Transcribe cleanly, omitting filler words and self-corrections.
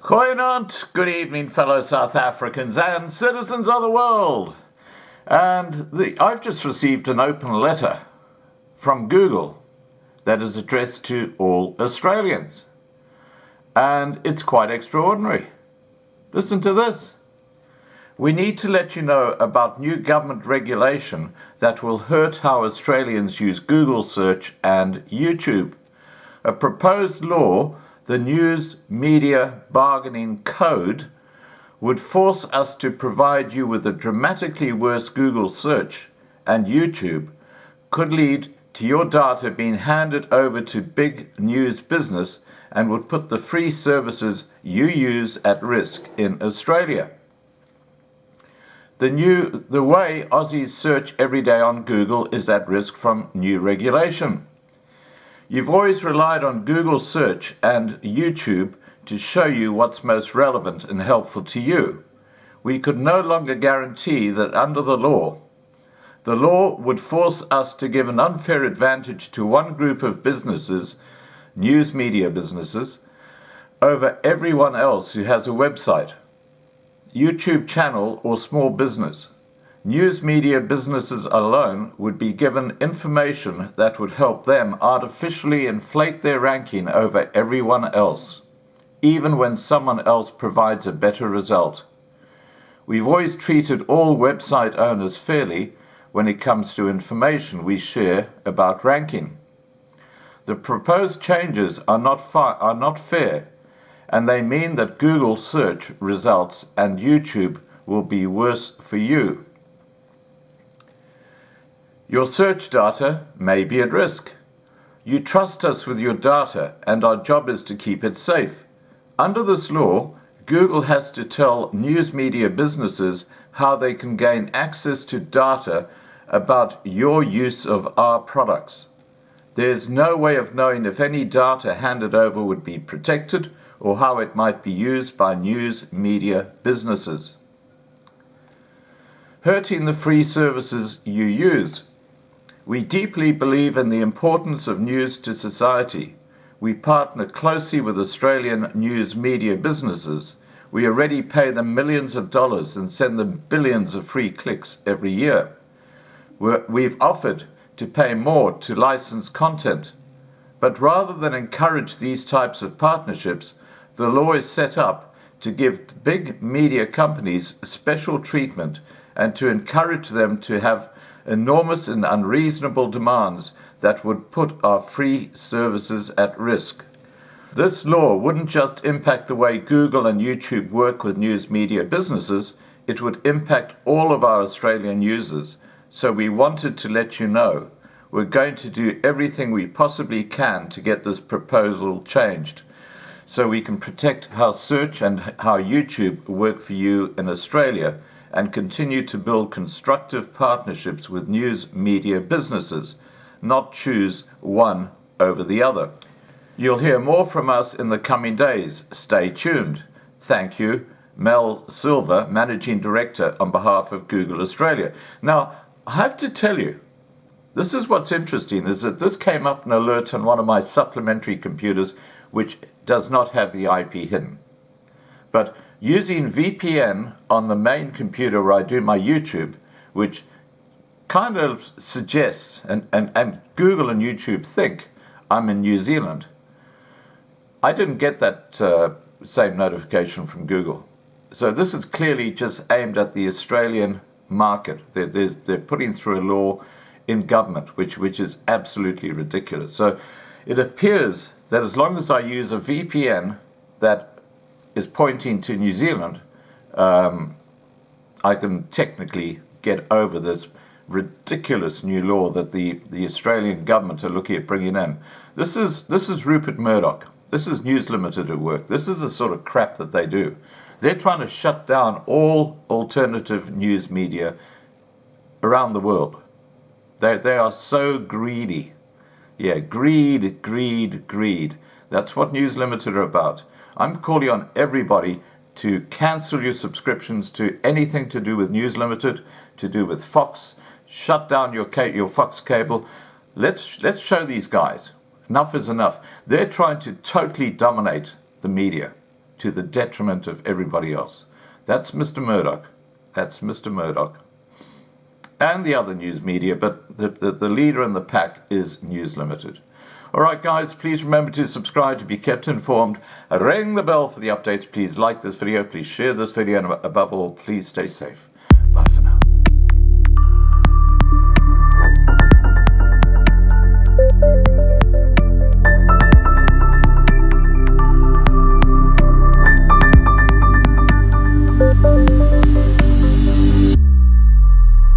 Goeienaand, good evening, fellow South Africans and citizens of the world. I've just received an open letter from Google that is addressed to all Australians. And it's quite extraordinary. Listen to this. We need to let you know about new government regulation that will hurt how Australians use Google search and YouTube. A proposed law, the News Media Bargaining Code, would force us to provide you with a dramatically worse Google search, and YouTube could lead to your data being handed over to big news business and would put the free services you use at risk in Australia. The way Aussies search every day on Google is at risk from new regulation. You've always relied on Google search and YouTube to show you what's most relevant and helpful to you. We could no longer guarantee that under the law would force us to give an unfair advantage to one group of businesses, news media businesses, over everyone else who has a website, YouTube channel or small business. News media businesses alone would be given information that would help them artificially inflate their ranking over everyone else, even when someone else provides a better result. We've always treated all website owners fairly when it comes to information we share about ranking. The proposed changes are not fair, and they mean that Google search results and YouTube will be worse for you. Your search data may be at risk. You trust us with your data, and our job is to keep it safe. Under this law, Google has to tell news media businesses how they can gain access to data about your use of our products. There's no way of knowing if any data handed over would be protected or how it might be used by news media businesses. Hurting the free services you use. We deeply believe in the importance of news to society. We partner closely with Australian news media businesses. We already pay them millions of dollars and send them billions of free clicks every year. We've offered to pay more to license content. But rather than encourage these types of partnerships, the law is set up to give big media companies special treatment and to encourage them to have enormous and unreasonable demands that would put our free services at risk. This law wouldn't just impact the way Google and YouTube work with news media businesses, it would impact all of our Australian users. So we wanted to let you know we're going to do everything we possibly can to get this proposal changed so we can protect how search and how YouTube work for you in Australia and continue to build constructive partnerships with news media businesses, not choose one over the other. You'll hear more from us in the coming days. Stay tuned. Thank you, Mel Silver, Managing Director on behalf of Google Australia. Now, I have to tell you, this is what's interesting, is that this came up an alert on one of my supplementary computers, which does not have the IP hidden. But using VPN on the main computer where I do my YouTube, which kind of suggests, and Google and YouTube think I'm in New Zealand, I didn't get that same notification from Google. So this is clearly just aimed at the Australian market. They're putting through a law in government, which is absolutely ridiculous. So it appears that as long as I use a VPN that is pointing to New Zealand, I can technically get over this ridiculous new law that the Australian government are looking at bringing in. This is Rupert Murdoch. This is News Limited at work. This is the sort of crap that they do. They're trying to shut down all alternative news media around the world. They are so greedy. Yeah, greed. That's what News Limited are about. I'm calling on everybody to cancel your subscriptions to anything to do with News Limited, to do with Fox. Shut down your Fox cable. Let's show these guys. Enough is enough. They're trying to totally dominate the media, to the detriment of everybody else. That's Mr. Murdoch. That's Mr. Murdoch. And the other news media, but the leader in the pack is News Limited. All right, guys, please remember to subscribe to be kept informed. Ring the bell for the updates. Please like this video. Please share this video. And above all, please stay safe.